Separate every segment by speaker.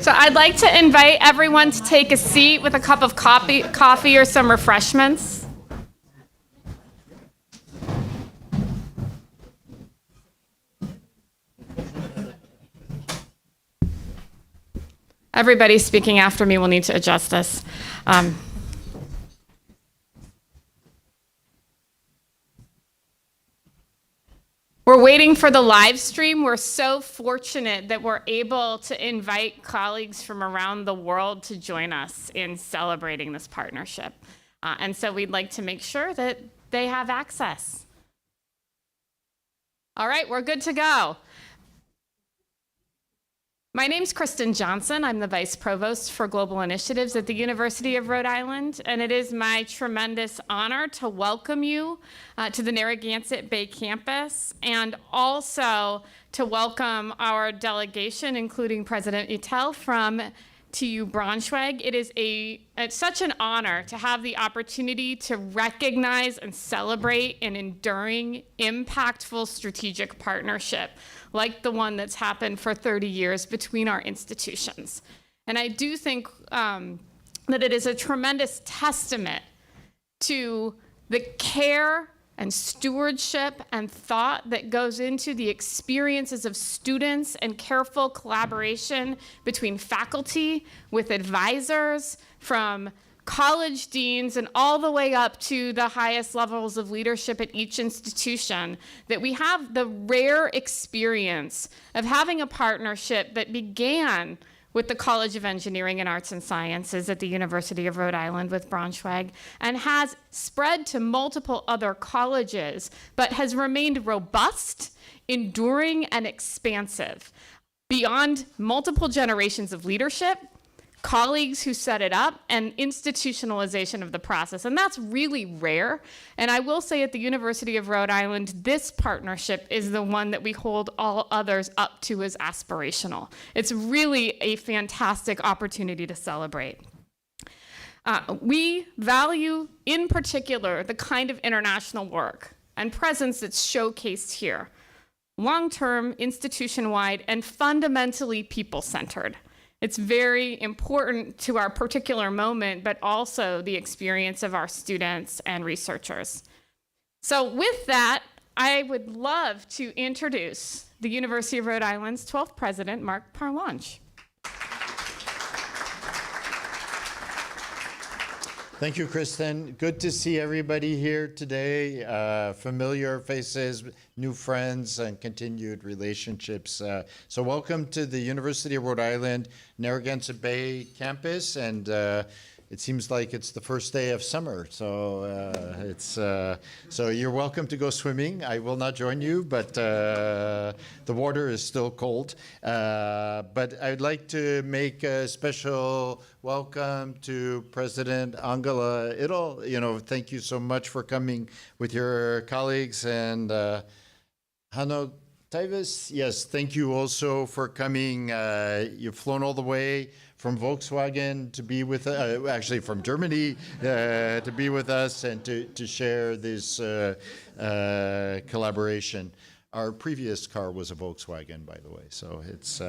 Speaker 1: So I'd like to invite everyone to take a seat with a cup of coffee or some refreshments. Everybody speaking after me will need to adjust this. We're waiting for the live stream. We're so fortunate that we're able to invite colleagues from around the world to join us in celebrating this partnership. And so we'd like to make sure that they have access. All right, we're good to go. My name's Kristen Johnson. I'm the Vice Provost for Global Initiatives at the University of Rhode Island, and it is my tremendous honor to welcome you to the Narragansett Bay campus, and also to welcome our delegation, including President Itel from TU Braunschweig. It is it's such an honor to have the opportunity to recognize and celebrate an enduring, impactful strategic partnership like the one that's happened for 30 years between our institutions. And I do think that it is a tremendous testament to the care and stewardship and thought that goes into the experiences of students and careful collaboration between faculty, with advisors, from college deans, and all the way up to the highest levels of leadership at each institution, that we have the rare experience of having a partnership that began with the College of Engineering and Arts and Sciences at the University of Rhode Island with Braunschweig, and has spread to multiple other colleges, but has remained robust, enduring, and expansive beyond multiple generations of leadership, colleagues who set it up, and institutionalization of the process. And that's really rare. And I will say at the University of Rhode Island, this partnership is the one that we hold all others up to as aspirational. It's really a fantastic opportunity to celebrate. We value, in particular, the kind of international work and presence that's showcased here. Long-term, institution-wide, and fundamentally people-centered. It's very important to our particular moment, but also the experience of our students and researchers. So with that, I would love to introduce the University of Rhode Island's 12th president, Mark Parlange.
Speaker 2: Thank you, Kristen. Good to see everybody here today. Familiar faces, new friends, and continued relationships. So welcome to the University of Rhode Island Narragansett Bay campus, and it seems like it's the first day of summer. So so you're welcome to go swimming. I will not join you, but the water is still cold. But I'd like to make a special welcome to President Angela Ittel. Thank you so much for coming with your colleagues. And Hanno Tavis, yes, thank you also for coming. You've flown all the way from Volkswagen to be with us, actually from Germany, to be with us and to share this collaboration. Our previous car was a Volkswagen, by the way, so it's,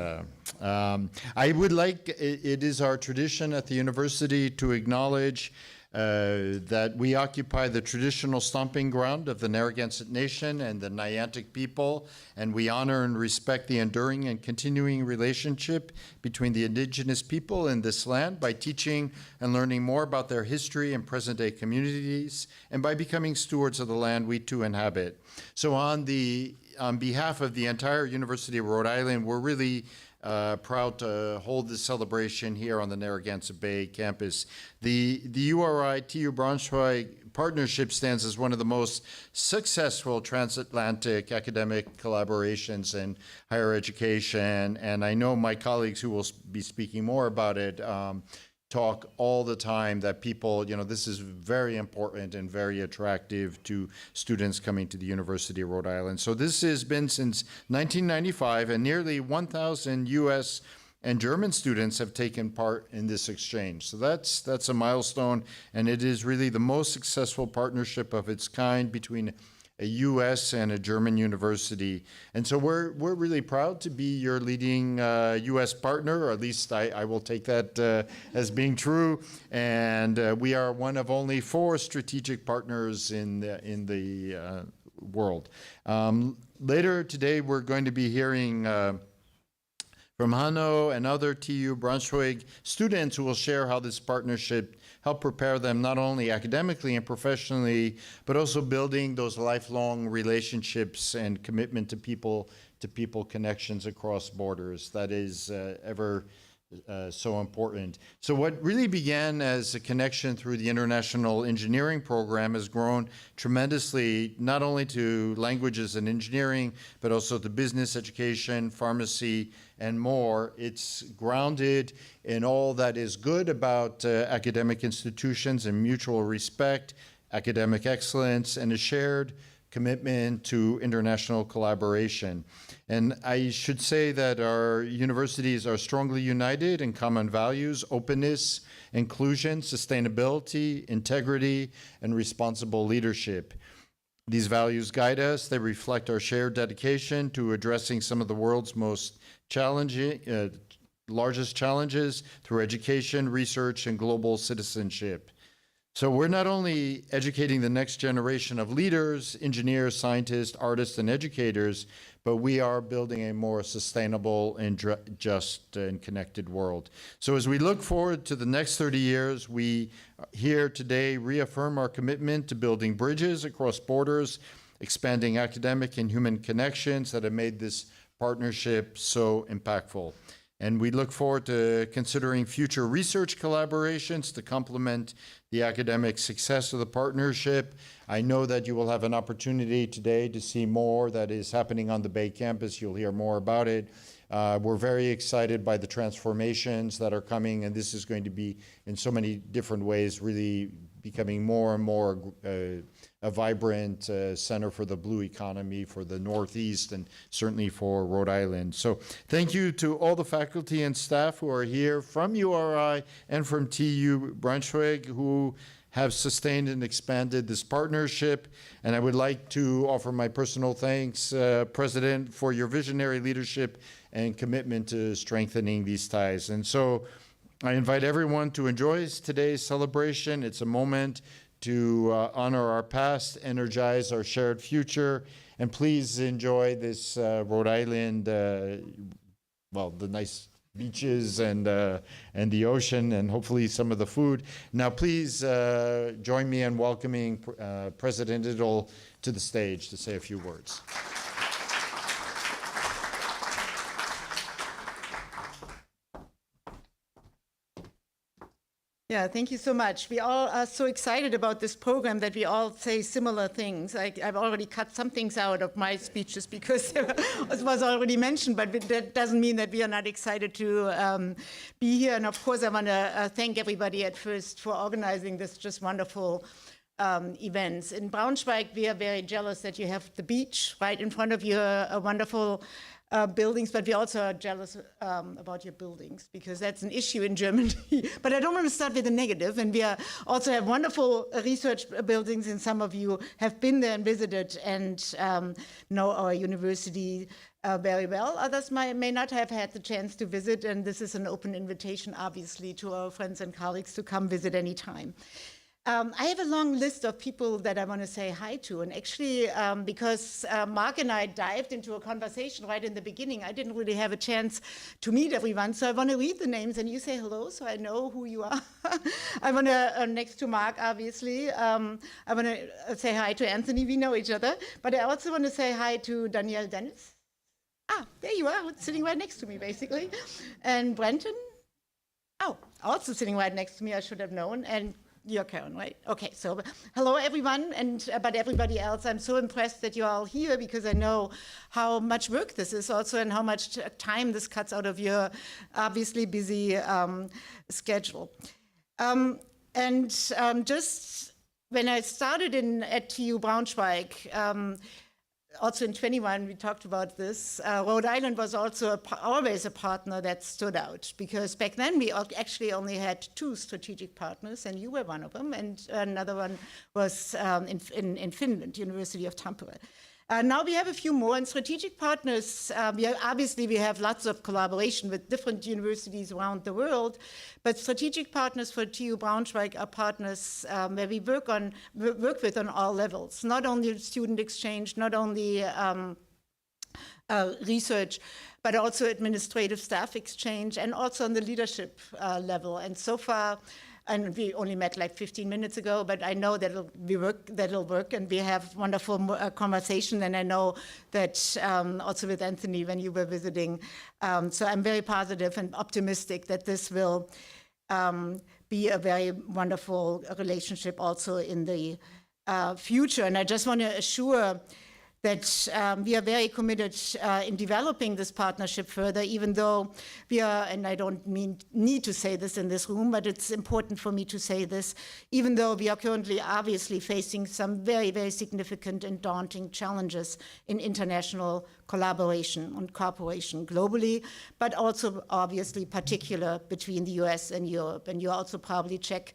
Speaker 2: I would like, it is our tradition at the university to acknowledge that we occupy the traditional stomping ground of the Narragansett Nation and the Niantic people, and we honor and respect the enduring and continuing relationship between the indigenous people in this land by teaching and learning more about their history and present-day communities, and by becoming stewards of the land we too inhabit. So on behalf of the entire University of Rhode Island, we're really proud to hold this celebration here on the Narragansett Bay campus. The URI TU Braunschweig partnership stands as one of the most successful transatlantic academic collaborations in higher education, and I know my colleagues who will be speaking more about it talk all the time that people, this is very important and very attractive to students coming to the University of Rhode Island. So this has been since 1995, and nearly 1,000 US and German students have taken part in this exchange. So that's a milestone, and it is really the most successful partnership of its kind between a U.S. and a German university. And so we're really proud to be your leading U.S. partner, or at least I will take that as being true. And we are one of only 4 strategic partners in the world. Later today, we're going to be hearing from Hanno and other TU Braunschweig students who will share how this partnership helped prepare them not only academically and professionally, but also building those lifelong relationships and commitment to people connections across borders. That is ever so important. So what really began as a connection through the International Engineering Program has grown tremendously, not only to languages and engineering, but also to business, education, pharmacy, and more. It's grounded in all that is good about academic institutions and mutual respect, academic excellence, and a shared commitment to international collaboration. And I should say that our universities are strongly united in common values: openness, inclusion, sustainability, integrity, and responsible leadership. These values guide us. They reflect our shared dedication to addressing some of the world's most challenging, largest challenges through education, research, and global citizenship. So we're not only educating the next generation of leaders, engineers, scientists, artists, and educators, but we are building a more sustainable and just and connected world. So as we look forward to the next 30 years, we here today reaffirm our commitment to building bridges across borders, expanding academic and human connections that have made this partnership so impactful. And we look forward to considering future research collaborations to complement the academic success of the partnership. I know that you will have an opportunity today to see more that is happening on the Bay campus. You'll hear more about it. We're very excited by the transformations that are coming, and this is going to be, in so many different ways, really becoming more and more a vibrant center for the blue economy for the Northeast and certainly for Rhode Island. So thank you to all the faculty and staff who are here from URI and from TU Braunschweig who have sustained and expanded this partnership. And I would like to offer my personal thanks, President, for your visionary leadership and commitment to strengthening these ties. And so I invite everyone to enjoy today's celebration. It's a moment to honor our past, energize our shared future, and please enjoy this Rhode Island, well, the nice beaches and the ocean, and hopefully some of the food. Now, please join me in welcoming President Idle to the stage to say a few words.
Speaker 3: Yeah, thank you so much. We all are so excited about this program that we all say similar things. I've already cut some things out of my speeches because it was already mentioned, but that doesn't mean that we are not excited to be here. And of course, I want to thank everybody at first for organizing this just wonderful events. In Braunschweig, we are very jealous that you have the beach right in front of you, a wonderful buildings, but we also are jealous about your buildings because that's an issue in Germany. But I don't want to start with the negative. And we also have wonderful research buildings, and some of you have been there and visited and know our university very well. Others may not have had the chance to visit, and this is an open invitation, obviously, to our friends and colleagues to come visit anytime. I have a long list of people that I want to say hi to, and actually, because Mark and I dived into a conversation right in the beginning, I didn't really have a chance to meet everyone, so I want to read the names, and you say hello, so I know who you are. I want to, next to Mark, obviously, I want to say hi to Anthony, we know each other, but I also want to say hi to Danielle Dennis. Ah, there you are, sitting right next to me, basically. And Brenton, oh, also sitting right next to me, I should have known, and you're Karen, right? Okay, so hello everyone, and but everybody else, I'm so impressed that you're all here because I know how much work this is also and how much time this cuts out of your obviously busy schedule. Just when I started at TU Braunschweig, also in 21, we talked about this. Rhode Island was also always a partner that stood out, because back then we actually only had 2 strategic partners, and you were one of them, and another one was in Finland, University of Tampere. Now we have a few more, and strategic partners, obviously we have lots of collaboration with different universities around the world, but strategic partners for TU Braunschweig are partners where we work with on all levels, not only student exchange, not only research, but also administrative staff exchange, and also on the leadership level. And so far, and we only met like 15 minutes ago, but I know that'll work, and we have wonderful conversation. And I know that also with Anthony when you were visiting. So I'm very positive and optimistic that this will be a very wonderful relationship also in the future. And I just want to assure that we are very committed in developing this partnership further, even though we are, and I don't need to say this in this room, but it's important for me to say this, even though we are currently obviously facing some very, very significant and daunting challenges in international collaboration and cooperation globally, but also obviously particular between the US and Europe. And you also probably check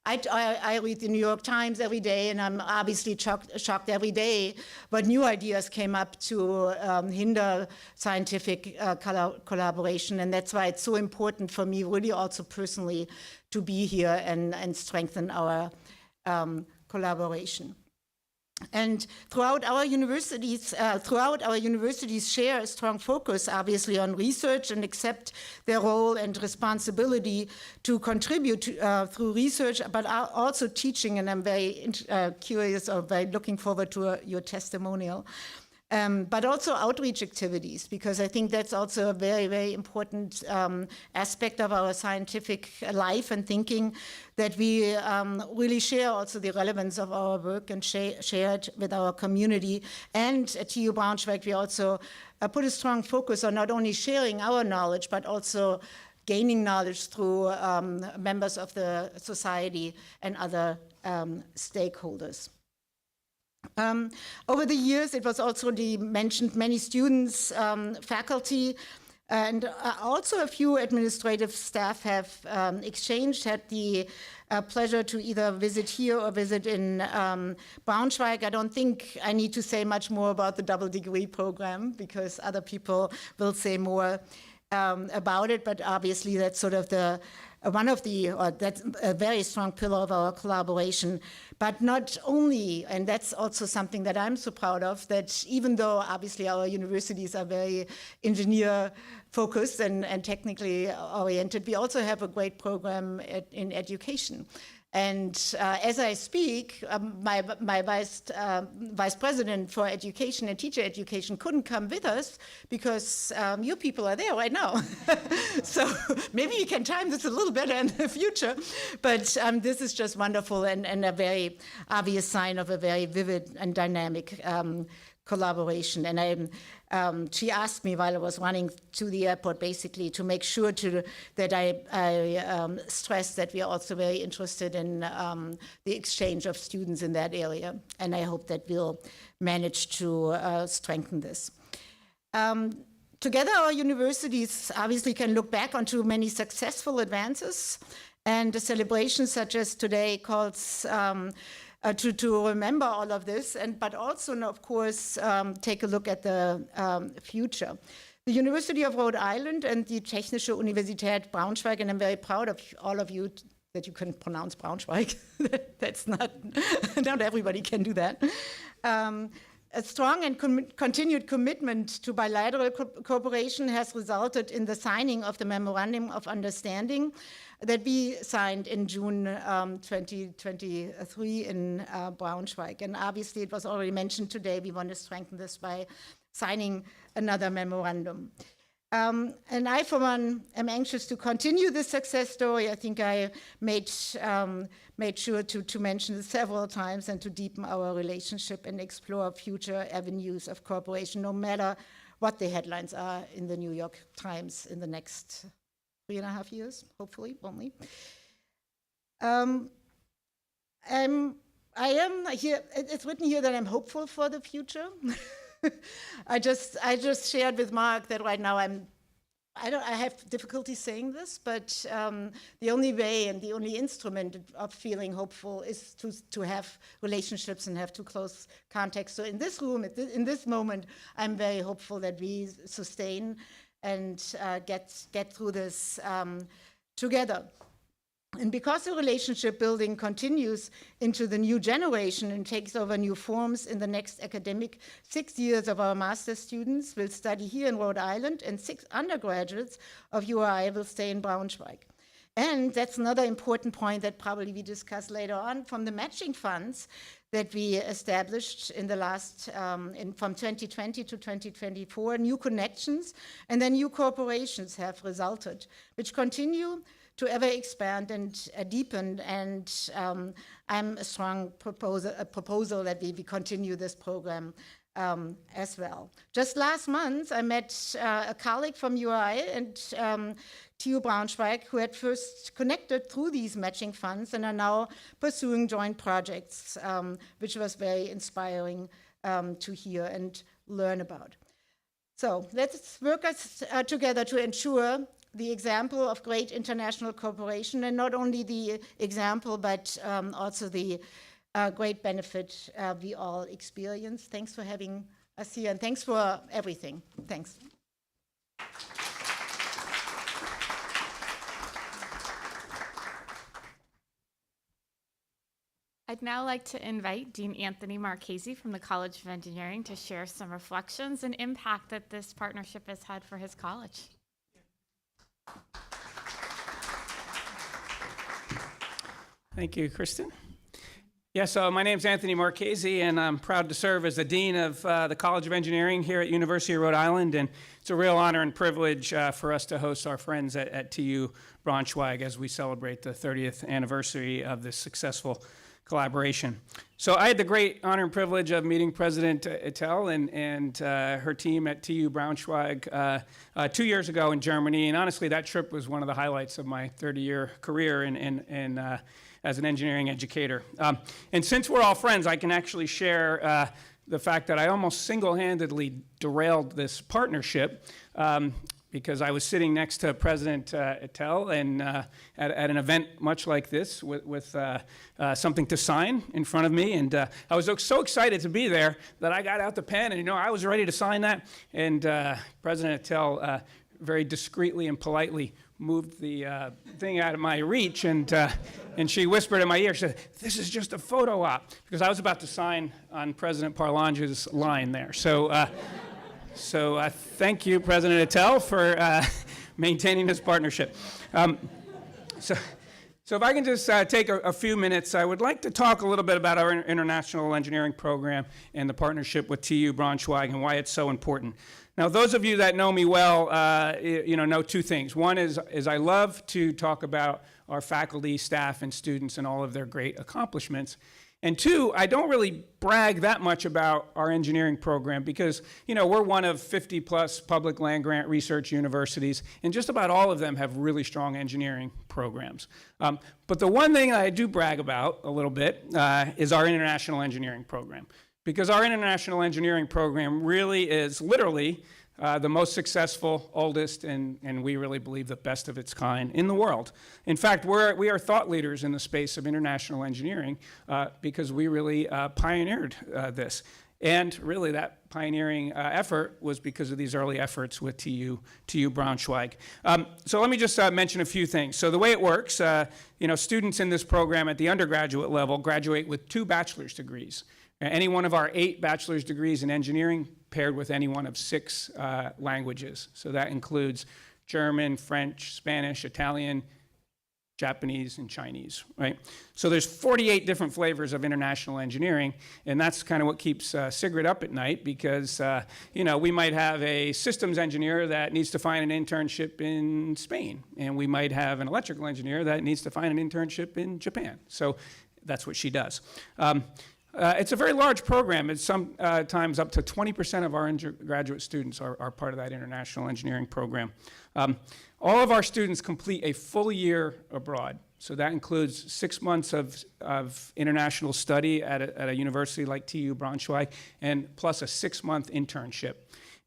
Speaker 3: I read the New York Times every day, and I'm obviously shocked every day what new ideas came up to hinder scientific collaboration. And that's why it's so important for me, really also personally, to be here and strengthen our collaboration. And throughout our universities share a strong focus, obviously, on research and accept their role and responsibility to contribute through research, but also teaching. And I'm very curious, or very looking forward to your testimonial. But also outreach activities, because I think that's also a very, very important aspect of our scientific life and thinking, that we really share also the relevance of our work and share it with our community. And at TU Braunschweig, we also put a strong focus on not only sharing our knowledge, but also gaining knowledge through members of the society and other stakeholders. Over the years, it was also mentioned, many students, faculty, and also a few administrative staff have had the pleasure to either visit here or visit in Braunschweig. I don't think I need to say much more about the double degree program, because other people will say more about it, but obviously that's sort of that's a very strong pillar of our collaboration. But not only, and that's also something that I'm so proud of, that even though obviously our universities are very engineer focused and technically oriented, we also have a great program in education. And as I speak, my vice president for education and teacher education couldn't come with us because you people are there right now. So maybe you can time this a little better in the future. But this is just wonderful and a very obvious sign of a very vivid and dynamic collaboration. And she asked me while I was running to the airport, basically, to make sure that I stress that we are also very interested in the exchange of students in that area. And I hope that we'll manage to strengthen this. Together, our universities obviously can look back onto many successful advances, and a celebration such as today calls to remember all of this, but also, of course, take a look at the future. The University of Rhode Island and the Technische Universität Braunschweig, and I'm very proud of all of you that you can pronounce Braunschweig. That's not everybody can do that. A strong and continued commitment to bilateral cooperation has resulted in the signing of the Memorandum of Understanding that we signed in June 2023 in Braunschweig. And obviously, it was already mentioned today, we want to strengthen this by signing another memorandum. And I, for one, am anxious to continue this success story. I think I made sure to mention it several times, and to deepen our relationship and explore future avenues of cooperation, no matter what the headlines are in the New York Times in the next 3.5 years, hopefully, only. I am here, it's written here that I'm hopeful for the future. I just shared with Mark that right now I have difficulty saying this, but the only way and the only instrument of feeling hopeful is to have relationships and have to close contact. So in this room, in this moment, I'm very hopeful that we sustain and get through this together. And because the relationship building continues into the new generation and takes over new forms in the next academic 6 years of our master's students will study here in Rhode Island, and 6 undergraduates of URI will stay in Braunschweig. And that's another important point that probably we discuss later on from the matching funds that we established in the last, from 2020 to 2024, new connections and then new corporations have resulted, which continue to ever expand and deepen, and I'm a strong proposal that we continue this program as well. Just last month, I met a colleague from URI and TU Braunschweig who had first connected through these matching funds and are now pursuing joint projects, which was very inspiring to hear and learn about. So let's work together to ensure the example of great international cooperation, and not only the example, but also the great benefit we all experience. Thanks for having us here, and thanks for everything. Thanks.
Speaker 1: I'd now like to invite Dean Anthony Marchese from the College of Engineering to share some reflections and impact that this partnership has had for his college.
Speaker 4: Thank you, Kristen. Yeah, so my name's Anthony Marchese, and I'm proud to serve as the Dean of the College of Engineering here at University of Rhode Island, and it's a real honor and privilege for us to host our friends at TU Braunschweig as we celebrate the 30th anniversary of this successful collaboration. So I had the great honor and privilege of meeting President Ettell and her team at TU Braunschweig 2 years ago in Germany, and honestly, that trip was one of the highlights of my 30-year career as an engineering educator. And since we're all friends, I can actually share the fact that I almost single-handedly derailed this partnership because I was sitting next to President Ettell and at an event much like this with something to sign in front of me. And I was so excited to be there that I got out the pen and, I was ready to sign that. And President Ettell very discreetly and politely moved the thing out of my reach, and she whispered in my ear, she said, "This is just a photo op," because I was about to sign on President Parlange's line there. So thank you, President Ettell, for maintaining this partnership. So if I can just take a few minutes, I would like to talk a little bit about our international engineering program and the partnership with TU Braunschweig and why it's so important. Now, those of you that know me well, know two things. One is I love to talk about our faculty, staff, and students and all of their great accomplishments. And two, I don't really brag that much about our engineering program because, we're one of 50-plus public land-grant research universities, and just about all of them have really strong engineering programs. But the one thing I do brag about a little bit is our international engineering program. Because our international engineering program really is literally the most successful, oldest, and we really believe the best of its kind in the world. In fact, we are thought leaders in the space of international engineering because we really pioneered this. And really that pioneering effort was because of these early efforts with TU Braunschweig. So let me just mention a few things. So the way it works, students in this program at the undergraduate level graduate with 2 bachelor's degrees. Any one of our 8 bachelor's degrees in engineering paired with any one of 6 languages. So that includes German, French, Spanish, Italian, Japanese, and Chinese, right? So there's 48 different flavors of international engineering, and that's kind of what keeps Sigrid up at night because, we might have a systems engineer that needs to find an internship in Spain, and we might have an electrical engineer that needs to find an internship in Japan. So that's what she does. It's a very large program. It's sometimes up to 20% of our undergraduate students are part of that international engineering program. All of our students complete a full year abroad. So that includes 6 months of international study at a university like TU Braunschweig, and plus a 6-month internship.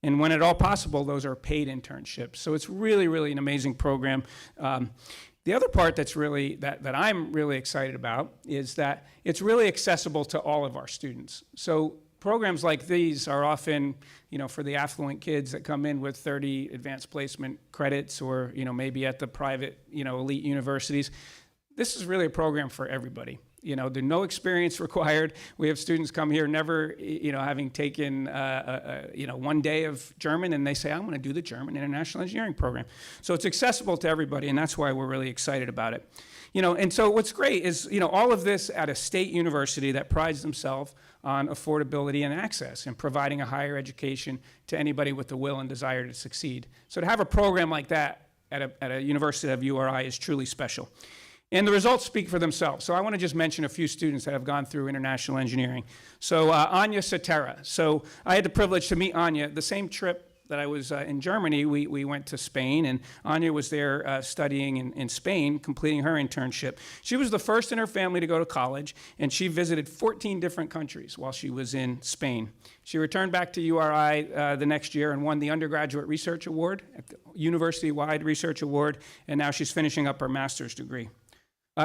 Speaker 4: And when at all possible, those are paid internships. So it's really, really an amazing program. The other part that's really, that I'm really excited about is that it's really accessible to all of our students. So programs like these are often, for the affluent kids that come in with 30 advanced placement credits, or, maybe at the private, elite universities. This is really a program for everybody. There's no experience required. We have students come here never, having taken, 1 day of German, and they say, I'm going to do the German International Engineering Program. So it's accessible to everybody, and that's why we're really excited about it. And so what's great is, all of this at a state university that prides themselves on affordability and access and providing a higher education to anybody with the will and desire to succeed. So to have a program like that at a university of URI is truly special. And the results speak for themselves. So I want to just mention a few students that have gone through international engineering. So Anya Satera. So I had the privilege to meet Anya. The same trip that I was in Germany, we went to Spain, and Anya was there studying in Spain, completing her internship. She was the first in her family to go to college, and she visited 14 different countries while she was in Spain. She returned back to URI the next year and won the Undergraduate Research Award, at the University-wide Research Award, and now she's finishing up her master's degree.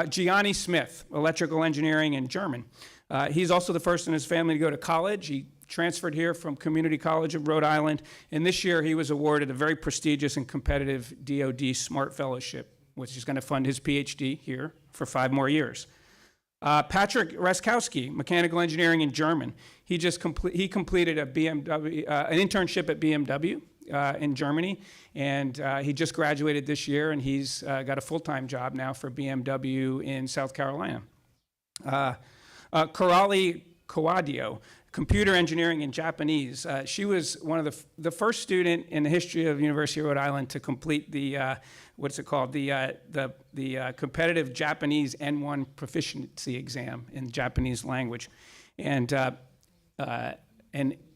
Speaker 4: Gianni Smith, electrical engineering and German. He's also the first in his family to go to college. He transferred here from Community College of Rhode Island, and this year he was awarded a very prestigious and competitive DoD Smart Fellowship, which is going to fund his PhD here for 5 more years. Patrick Raskowski, mechanical engineering and German. He completed an internship at BMW in Germany, and he just graduated this year, and he's got a full-time job now for BMW in South Carolina. Corali Kawadio, computer engineering and Japanese. She was one of the first student in the history of University of Rhode Island to complete the what's it called, the competitive Japanese N1 proficiency exam in Japanese language, and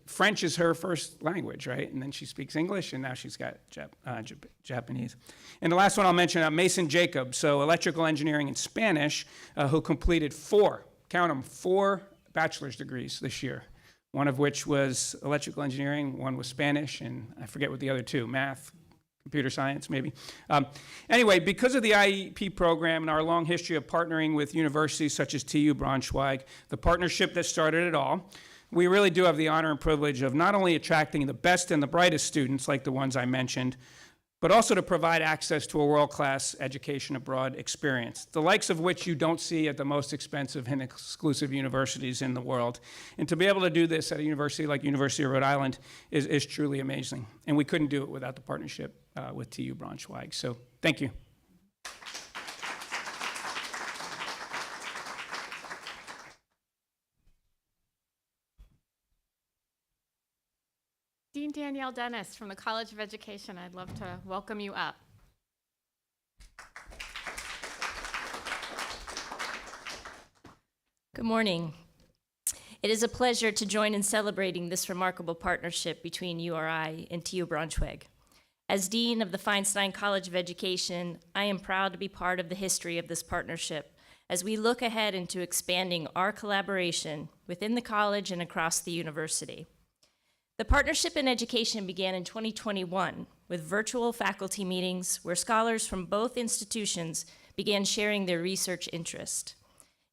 Speaker 4: French is her first language, right? And then she speaks English, and now she's got Japanese. And the last one I'll mention, Mason Jacobs, so electrical engineering and Spanish, who completed 4 bachelor's degrees this year, one of which was electrical engineering, one was Spanish, and I forget what the other 2, math, computer science, maybe. Anyway, because of the IEP program and our long history of partnering with universities such as TU Braunschweig, the partnership that started it all, we really do have the honor and privilege of not only attracting the best and the brightest students like the ones I mentioned, but also to provide access to a world-class education abroad experience, the likes of which you don't see at the most expensive and exclusive universities in the world. And to be able to do this at a university like University of Rhode Island is truly amazing. And we couldn't do it without the partnership with TU Braunschweig. So thank you.
Speaker 1: Dean Danielle Dennis from the College of Education, I'd love to welcome you up.
Speaker 5: Good morning. It is a pleasure to join in celebrating this remarkable partnership between URI and TU Braunschweig. As Dean of the Feinstein College of Education, I am proud to be part of the history of this partnership as we look ahead into expanding our collaboration within the college and across the university. The partnership in education began in 2021 with virtual faculty meetings where scholars from both institutions began sharing their research interest.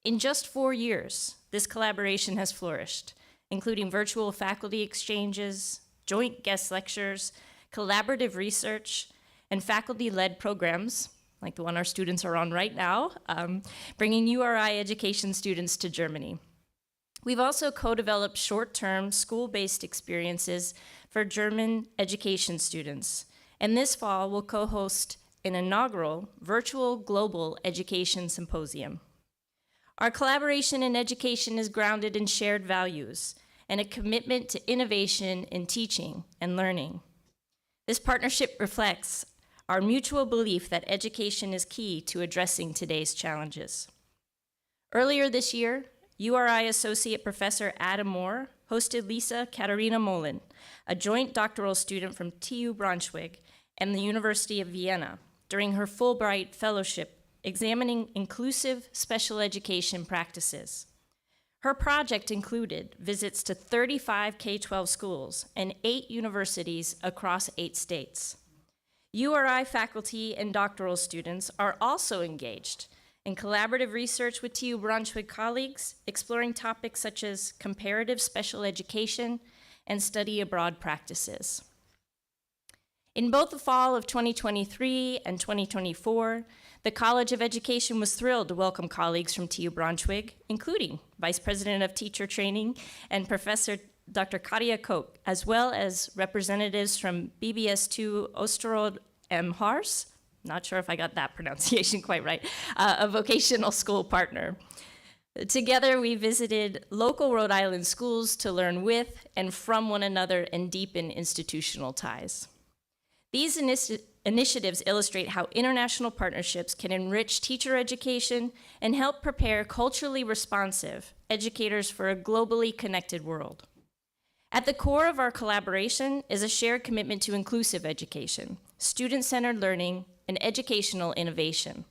Speaker 5: In just 4 years, this collaboration has flourished, including virtual faculty exchanges, joint guest lectures, collaborative research, and faculty-led programs, like the one our students are on right now, bringing URI education students to Germany. We've also co-developed short-term school-based experiences for German education students, and this fall we'll co-host an inaugural virtual global education symposium. Our collaboration in education is grounded in shared values and a commitment to innovation in teaching and learning. This partnership reflects our mutual belief that education is key to addressing today's challenges. Earlier this year, URI Associate Professor Adam Moore hosted Lisa Katharina Molin, a joint doctoral student from TU Braunschweig and the University of Vienna, during her Fulbright Fellowship examining inclusive special education practices. Her project included visits to 35 K-12 schools and 8 universities across 8 states. URI faculty and doctoral students are also engaged in collaborative research with TU Braunschweig colleagues, exploring topics such as comparative special education and study abroad practices. In both the fall of 2023 and 2024, the College of Education was thrilled to welcome colleagues from TU Braunschweig, including Vice President of Teacher Training and Professor Dr. Katja Koch, as well as representatives from BBS2 Oosterode M. Haars, not sure if I got that pronunciation quite right, a vocational school partner. Together, we visited local Rhode Island schools to learn with and from one another and deepen institutional ties. These initiatives illustrate how international partnerships can enrich teacher education and help prepare culturally responsive educators for a globally connected world. At the core of our collaboration is a shared commitment to inclusive education, student-centered learning, and educational innovation.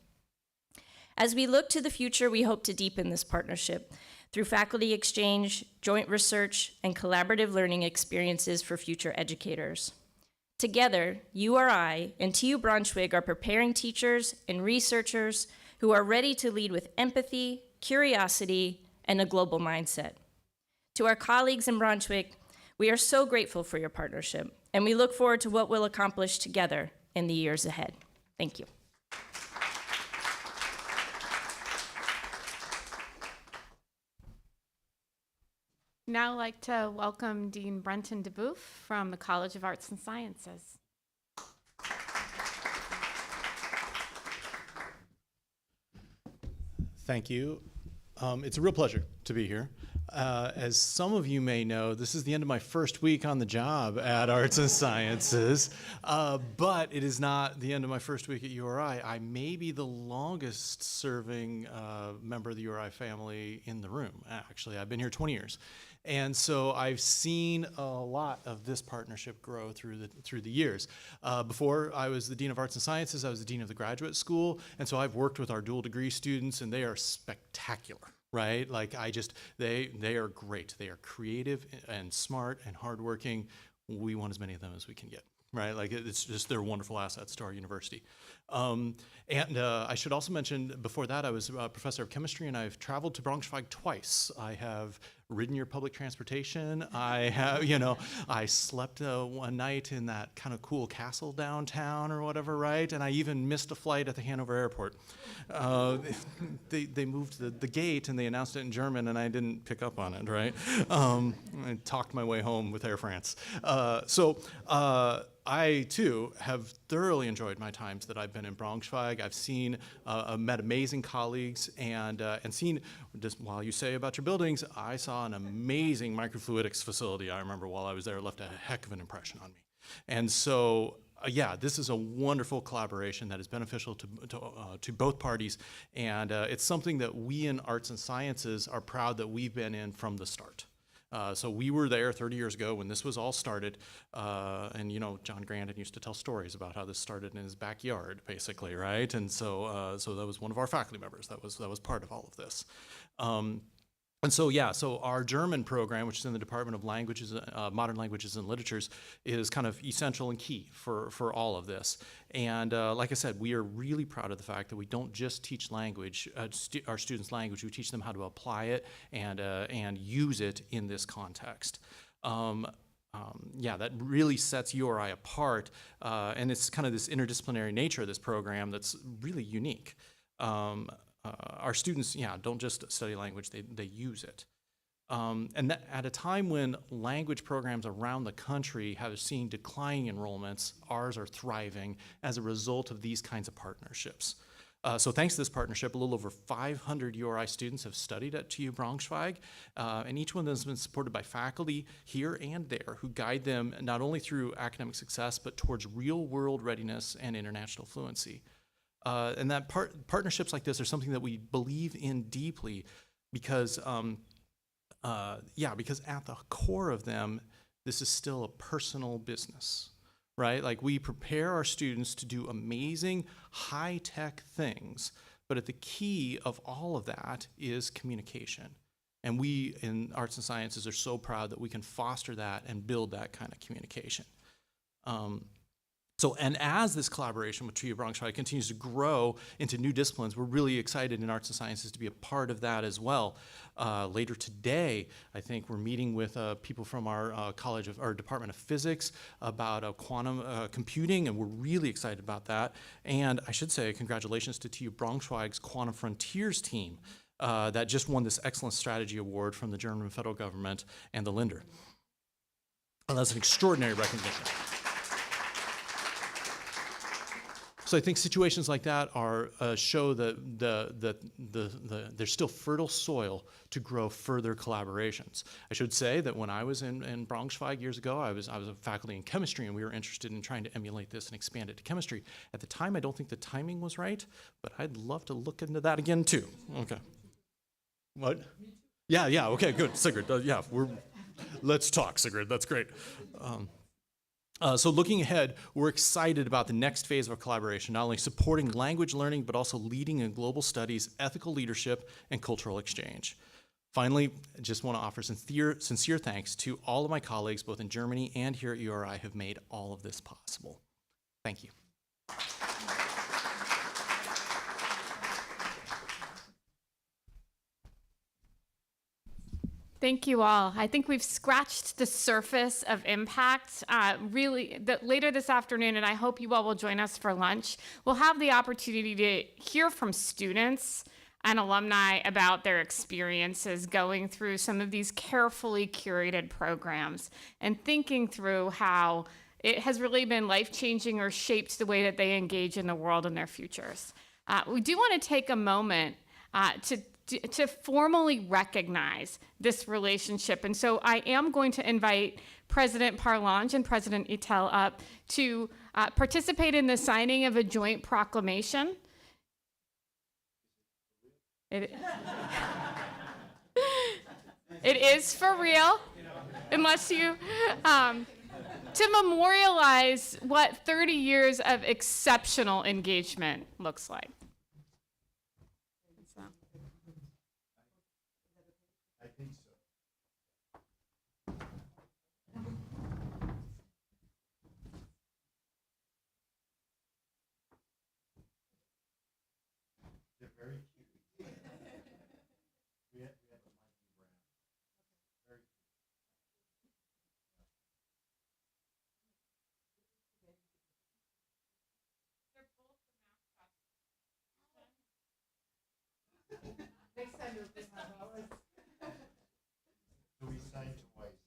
Speaker 5: As we look to the future, we hope to deepen this partnership through faculty exchange, joint research, and collaborative learning experiences for future educators. Together, URI and TU Braunschweig are preparing teachers and researchers who are ready to lead with empathy, curiosity, and a global mindset. To our colleagues in Braunschweig, we are so grateful for your partnership, and we look forward to what we'll accomplish together in the years ahead. Thank you.
Speaker 1: Now I'd like to welcome Dean Brenton DeBoof from the College of Arts and Sciences.
Speaker 6: Thank you. It's a real pleasure to be here. As some of you may know, this is the end of my first week on the job at Arts and Sciences, but it is not the end of my first week at URI. I may be the longest serving member of the URI family in the room, actually. I've been here 20 years. And so I've seen a lot of this partnership grow through the years. Before I was the Dean of Arts and Sciences, I was the Dean of the Graduate School, and so I've worked with our dual degree students, and they are spectacular, right? Like they are great. They are creative and smart and hardworking. We want as many of them as we can get, right? Like it's just, they're wonderful assets to our university. I should also mention, before that, I was a professor of chemistry, and I've traveled to Braunschweig twice. I have ridden your public transportation. I have, I slept one night in that kind of cool castle downtown or whatever, right? And I even missed a flight at the Hanover airport. They moved the gate and they announced it in German, and I didn't pick up on it, right? I talked my way home with Air France. I, too, have thoroughly enjoyed my times that I've been in Braunschweig. I've seen, met amazing colleagues, and seen, just while you say about your buildings, I saw an amazing microfluidics facility, I remember, while I was there. It left a heck of an impression on me. And so, yeah, this is a wonderful collaboration that is beneficial to both parties, and it's something that we in Arts and Sciences are proud that we've been in from the start. So we were there 30 years ago when this was all started, and John Grandin used to tell stories about how this started in his backyard, basically, right? And so that was one of our faculty members that was part of all of this. And so, yeah, so our German program, which is in the Department of Languages, Modern Languages and Literatures, is kind of essential and key for all of this. And like I said, we are really proud of the fact that we don't just teach language, our students language, we teach them how to apply it and use it in this context. Yeah, that really sets URI apart, and it's kind of this interdisciplinary nature of this program that's really unique. Our students, don't just study language, they use it. And that at a time when language programs around the country have seen declining enrollments, ours are thriving as a result of these kinds of partnerships. So thanks to this partnership, a little over 500 URI students have studied at TU Braunschweig, and each one of them has been supported by faculty here and there who guide them not only through academic success, but towards real-world readiness and international fluency. And that partnerships like this are something that we believe in deeply because, because at the core of them, this is still a personal business, right? Like we prepare our students to do amazing high-tech things, But at the key of all of that is communication. And we in arts and sciences are so proud that we can foster that and build that kind of communication. And as this collaboration with TU Braunschweig continues to grow into new disciplines, we're really excited in arts and sciences to be a part of that as well. Later today, I think we're meeting with people from our Department of Physics about quantum computing, and we're really excited about that. And I should say congratulations to TU Braunschweig's Quantum Frontiers team that just won this Excellence Strategy Award from the German federal government and the Linder. And that's an extraordinary recognition. So I think situations like that show that there's still fertile soil to grow further collaborations. I should say that when I was in Braunschweig years ago, I was a faculty in chemistry, and we were interested in trying to emulate this and expand it to chemistry. At the time, I don't think the timing was right, but I'd love to look into that again too. Okay. What? Yeah. Okay. Good, Sigrid. Let's talk, Sigrid. That's great. So looking ahead, we're excited about the next phase of our collaboration, not only supporting language learning, but also leading in global studies, ethical leadership, and cultural exchange. Finally, I just want to offer sincere thanks to all of my colleagues, both in Germany and here at URI, who have made all of this possible. Thank you.
Speaker 1: Thank you all. I think we've scratched the surface of impact. Later this afternoon, and I hope you all will join us for lunch, we'll have the opportunity to hear from students and alumni about their experiences going through some of these carefully curated programs and thinking through how it has really been life-changing or shaped the way that they engage in the world and their futures. We do want to take a moment to formally recognize this relationship. And so I am going to invite President Parlange and President Itel up to participate in the signing of a joint proclamation. It is for real, unless you, to memorialize what 30 years of exceptional engagement looks like.
Speaker 2: So we signed twice.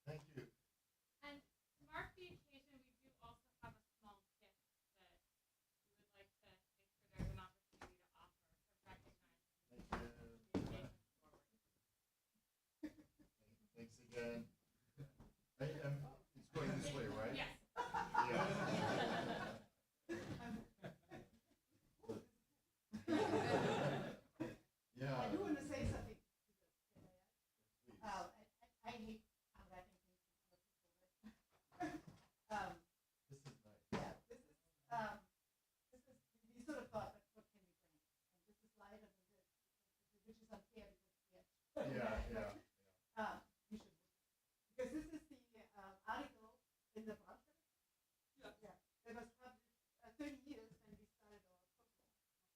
Speaker 2: Thank you.
Speaker 1: And to mark the occasion, we do also have a small gift that we would like to make sure there's an opportunity to offer to recognize.
Speaker 2: Thanks again. It's going this way, right?
Speaker 1: Yes.
Speaker 2: Yeah. Yeah.
Speaker 3: I do want to say something. I hate unwrapping things from other people.
Speaker 2: This is nice.
Speaker 3: Yeah, this is we sort of thought, but what can we bring? And this is lighter than this, which is unfair because
Speaker 2: Yeah.
Speaker 3: you should, because this is the article in the Braunschweig. Yeah. It was published 30 years when we started our program,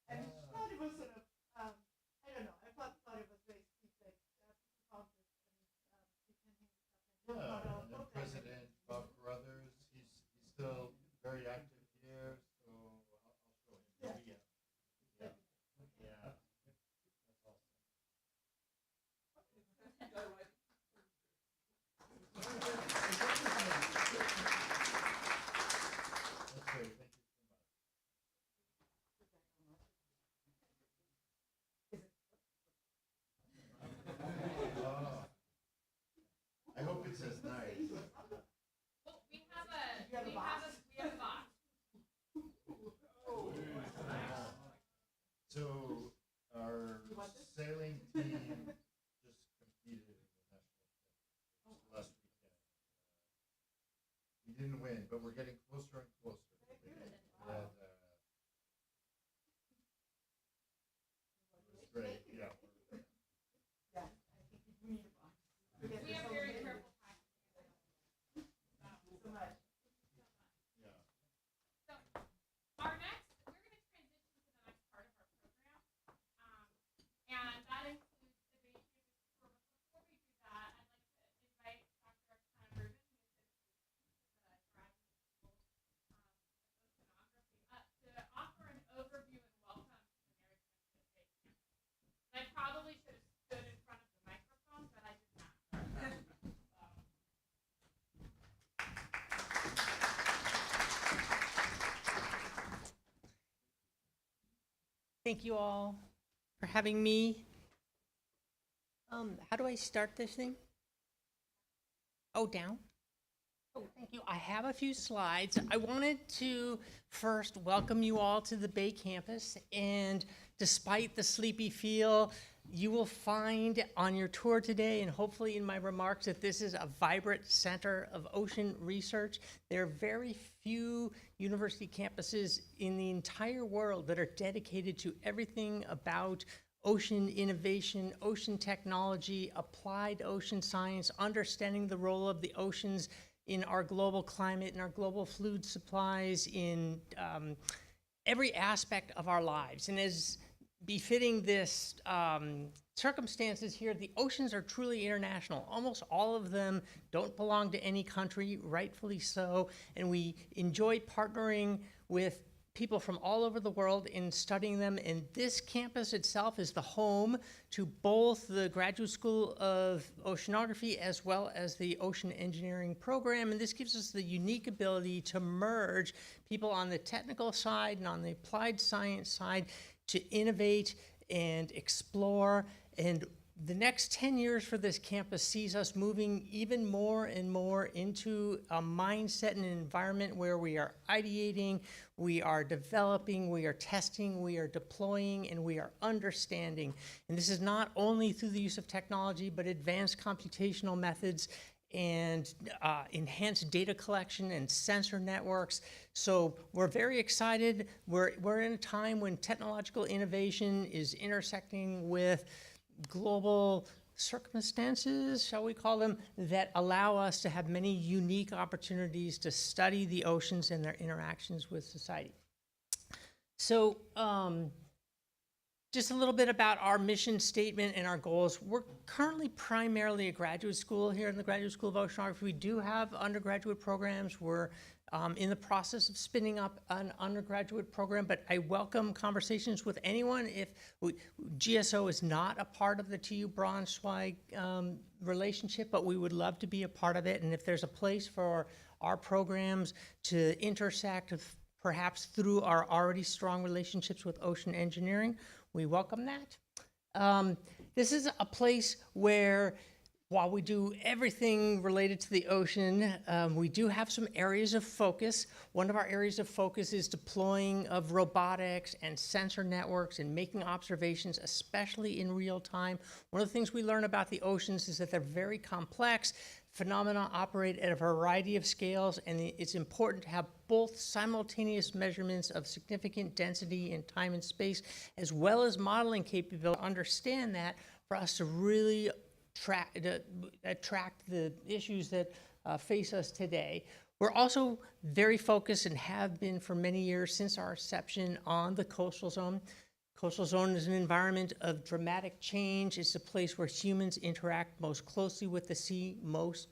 Speaker 3: and we thought it was sort of I don't know. I thought it was very sweet that people found this and we can hang this up and
Speaker 2: Yeah,
Speaker 3: about our
Speaker 2: and
Speaker 3: program.
Speaker 2: President Bob Carruthers, he's still very active here, so I'll show him.
Speaker 3: Yeah.
Speaker 2: Yeah. That's awesome. didn't win, but we're getting closer and closer. Great, yeah.
Speaker 1: We have very careful So our next, we're going to transition to the next part of our program, and that includes the Bay Campus tour. But before we do that, I'd like to invite Dr. Oksana Rubin, who is the graduate school of oceanography, to offer an overview and welcome to the Narragansett Bay Campus. And I probably should have stood in front of the microphone, but I did not.
Speaker 7: Thank you all for having me. How do I start this thing? Oh, down? Oh, thank you. I have a few slides. I wanted to first welcome you all to the Bay Campus, and despite the sleepy feel, you will find on your tour today, and hopefully in my remarks, that this is a vibrant center of ocean research. There are very few university campuses in the entire world that are dedicated to everything about ocean innovation, ocean technology, applied ocean science, understanding the role of the oceans in our global climate, in our global food supplies, in every aspect of our lives. And as befitting this circumstances here, the oceans are truly international. Almost all of them don't belong to any country, rightfully so, and we enjoy partnering with people from all over the world in studying them. And this campus itself is the home to both the Graduate School of Oceanography as well as the Ocean Engineering program. And this gives us the unique ability to merge people on the technical side and on the applied science side to innovate and explore. And the next 10 years for this campus sees us moving even more and more into a mindset and an environment where we are ideating, we are developing, we are testing, we are deploying, and we are understanding. And this is not only through the use of technology, but advanced computational methods and enhanced data collection and sensor networks. So we're very excited. We're in a time when technological innovation is intersecting with global circumstances, shall we call them, that allow us to have many unique opportunities to study the oceans and their interactions with society. So just a little bit about our mission statement and our goals. We're currently primarily a graduate school here in the Graduate School of Oceanography. We do have undergraduate programs. We're in the process of spinning up an undergraduate program, but I welcome conversations with anyone. If GSO is not a part of the TU Braunschweig relationship, but we would love to be a part of it. And if there's a place for our programs to intersect, perhaps through our already strong relationships with ocean engineering, we welcome that. This is a place where, while we do everything related to the ocean, we do have some areas of focus. One of our areas of focus is deploying of robotics and sensor networks and making observations, especially in real time. One of the things we learn about the oceans is that they're very complex. Phenomena operate at a variety of scales, and it's important to have both simultaneous measurements of significant density in time and space, as well as modeling capability to understand that for us to really attract the issues that face us today. We're also very focused, and have been for many years since our inception, on the coastal zone. Coastal zone is an environment of dramatic change. It's a place where humans interact most closely with the sea, most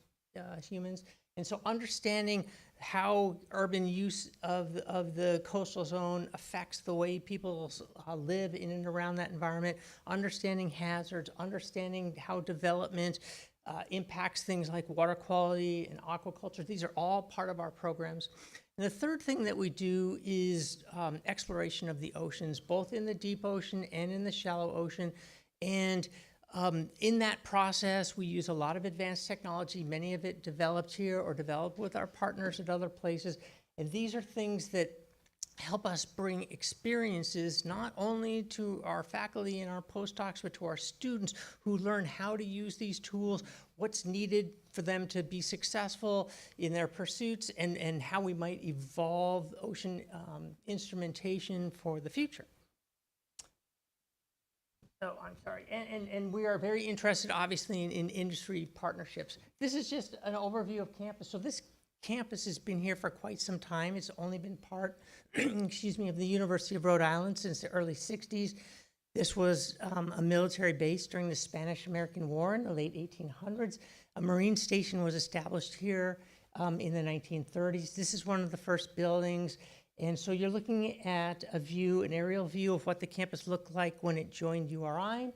Speaker 7: humans. And so understanding how urban use of the coastal zone affects the way people live in and around that environment, understanding hazards, understanding how development impacts things like water quality and aquaculture. These are all part of our programs. And the third thing that we do is exploration of the oceans, both in the deep ocean and in the shallow ocean. And in that process, we use a lot of advanced technology, many of it developed here or developed with our partners at other places. And these are things that help us bring experiences not only to our faculty and our postdocs, but to our students who learn how to use these tools, what's needed for them to be successful in their pursuits, and how we might evolve ocean instrumentation for the future. So I'm sorry, and we are very interested, obviously, in industry partnerships. This is just an overview of campus. So this campus has been here for quite some time. It's only been part, excuse me, of the University of Rhode Island since the early 60s. This was a military base during the Spanish-American War in the late 1800s. A Marine station was established here in the 1930s. This is one of the first buildings. And so you're looking at a view, an aerial view of what the campus looked like when it joined URI.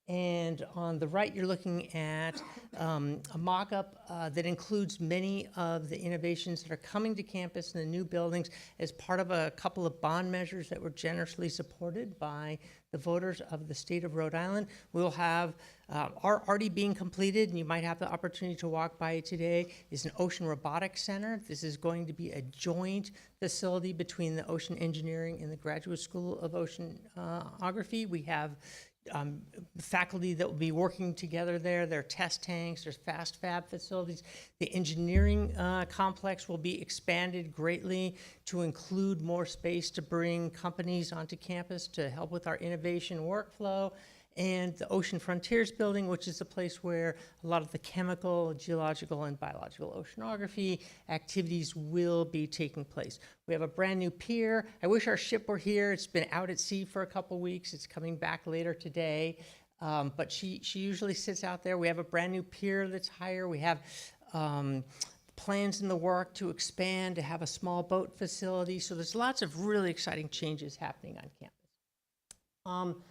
Speaker 7: And on the right, you're looking at a mock-up that includes many of the innovations that are coming to campus in the new buildings as part of a couple of bond measures that were generously supported by the voters of the state of Rhode Island. We'll have, are already being completed, and you might have the opportunity to walk by it today, is an Ocean Robotics Center. This is going to be a joint facility between the Ocean Engineering and the Graduate School of Oceanography. We have faculty that will be working together there. There are test tanks, there's fast fab facilities. The engineering complex will be expanded greatly to include more space to bring companies onto campus to help with our innovation workflow. And the Ocean Frontiers building, which is a place where a lot of the chemical, geological, and biological oceanography activities will be taking place. We have a brand new pier. I wish our ship were here. It's been out at sea for a couple weeks. It's coming back later today. But she usually sits out there. We have a brand new pier that's higher. We have plans in the work to expand, to have a small boat facility. So there's lots of really exciting changes happening on campus.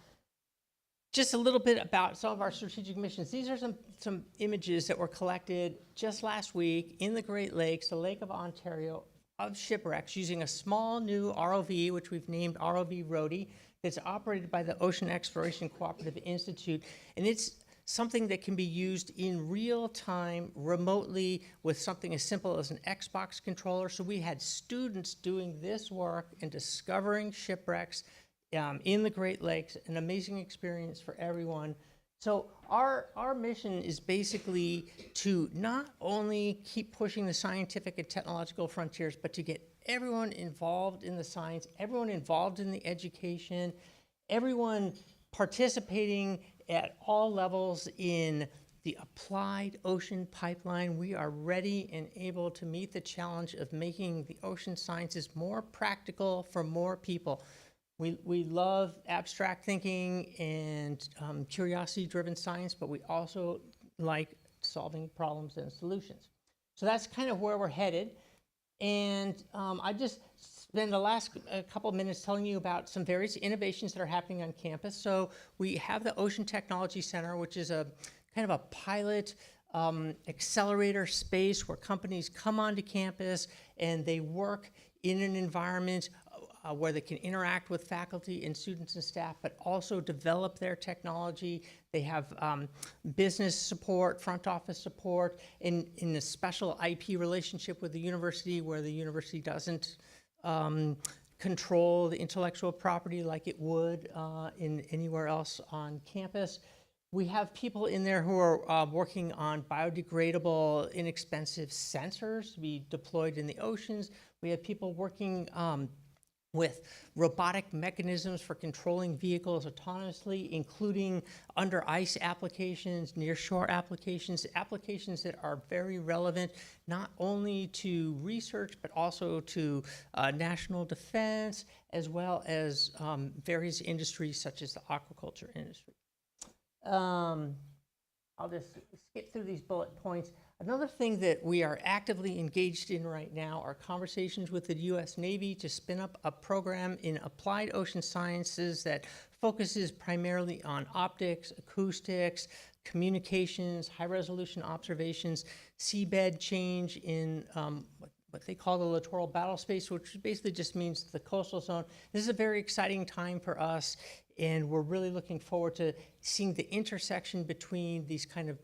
Speaker 7: Just a little bit about some of our strategic missions. These are some images that were collected just last week in the Great Lakes, the Lake of Ontario, of shipwrecks using a small new ROV, which we've named ROV Rhode, that's operated by the Ocean Exploration Cooperative Institute. And it's something that can be used in real time, remotely, with something as simple as an Xbox controller. So we had students doing this work and discovering shipwrecks in the Great Lakes, an amazing experience for everyone. So our mission is basically to not only keep pushing the scientific and technological frontiers, but to get everyone involved in the science, everyone involved in the education, everyone participating at all levels in the applied ocean pipeline. We are ready and able to meet the challenge of making the ocean sciences more practical for more people. We love abstract thinking and curiosity-driven science, but we also like solving problems and solutions. So that's kind of where we're headed. And I just spend the last couple of minutes telling you about some various innovations that are happening on campus. So we have the Ocean Technology Center, which is a kind of a pilot accelerator space where companies come onto campus and they work in an environment where they can interact with faculty and students and staff, but also develop their technology. They have business support, front office support, in a special IP relationship with the university where the university doesn't control the intellectual property like it would in anywhere else on campus. We have people in there who are working on biodegradable, inexpensive sensors to be deployed in the oceans. We have people working with robotic mechanisms for controlling vehicles autonomously, including under ice applications, nearshore applications, applications that are very relevant not only to research, but also to national defense, as well as various industries such as the aquaculture industry. I'll just skip through these bullet points. Another thing that we are actively engaged in right now are conversations with the U.S. Navy to spin up a program in applied ocean sciences that focuses primarily on optics, acoustics, communications, high-resolution observations, seabed change in what they call the littoral battle space, which basically just means the coastal zone. This is a very exciting time for us, and we're really looking forward to seeing the intersection between these kind of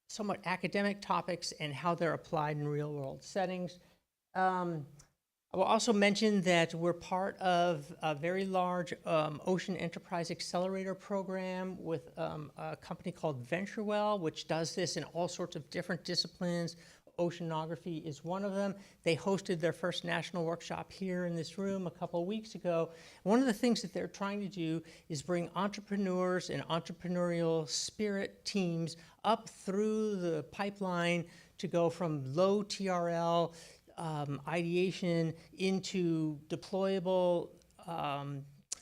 Speaker 7: somewhat academic topics and how they're applied in real-world settings. I I will also mention that we're part of a very large Ocean Enterprise Accelerator program with a company called VentureWell, which does this in all sorts of different disciplines. Oceanography is one of them. They hosted their first national workshop here in this room a couple of weeks ago. One of the things that they're trying to do is bring entrepreneurs and entrepreneurial spirit teams up through the pipeline to go from low TRL ideation into deployable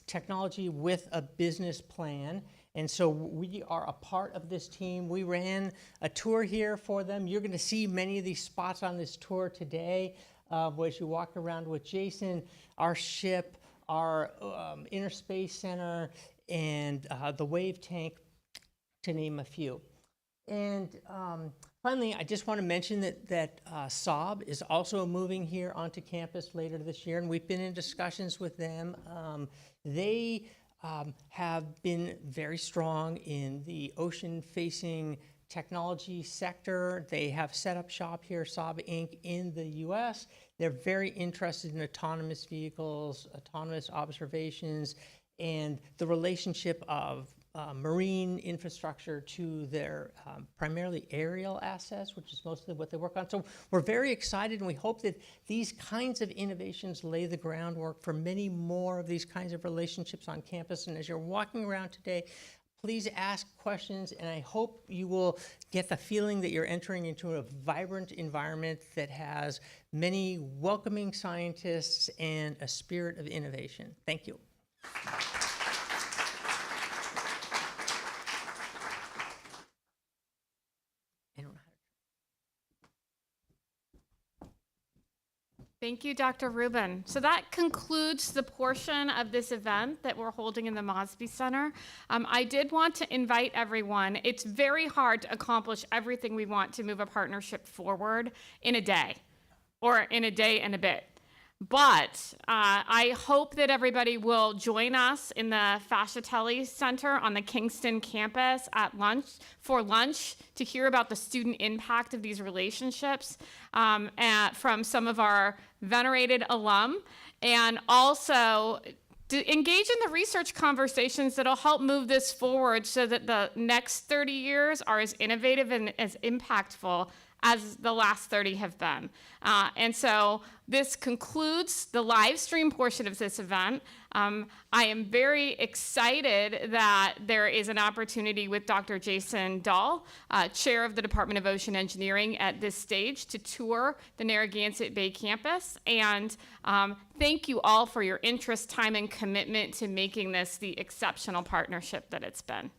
Speaker 7: technology with a business plan. And so we are a part of this team. We ran a tour here for them. You're going to see many of these spots on this tour today as you walk around with Jason, our ship, our Inner Space Center, and the Wave Tank, to name a few. And finally, I just want to mention that Saab is also moving here onto campus later this year, and we've been in discussions with them. They have been very strong in the ocean-facing technology sector. They have set up shop here, Saab Inc., in the US. They're very interested in autonomous vehicles, autonomous observations, and the relationship of marine infrastructure to their primarily aerial assets, which is mostly what they work on. So we're very excited, and we hope that these kinds of innovations lay the groundwork for many more of these kinds of relationships on campus. And as you're walking around today, please ask questions, and I hope you will get the feeling that you're entering into a vibrant environment that has many welcoming scientists and a spirit of innovation. Thank you.
Speaker 1: Thank you, Dr. Rubin. So that concludes the portion of this event that we're holding in the Mosby Center. I did want to invite everyone. It's very hard to accomplish everything we want to move a partnership forward in a day, or in a day and a bit. But I hope that everybody will join us in the Fascitelli Center on the Kingston campus at for lunch to hear about the student impact of these relationships from some of our venerated alum, and also to engage in the research conversations that'll help move this forward so that the next 30 years are as innovative and as impactful as the last 30 have been. And so this concludes the live stream portion of this event. I am very excited that there is an opportunity with Dr. Jason Dahl, Chair of the Department of Ocean Engineering, at this stage to tour the Narragansett Bay campus. And thank you all for your interest, time, and commitment to making this the exceptional partnership that it's been.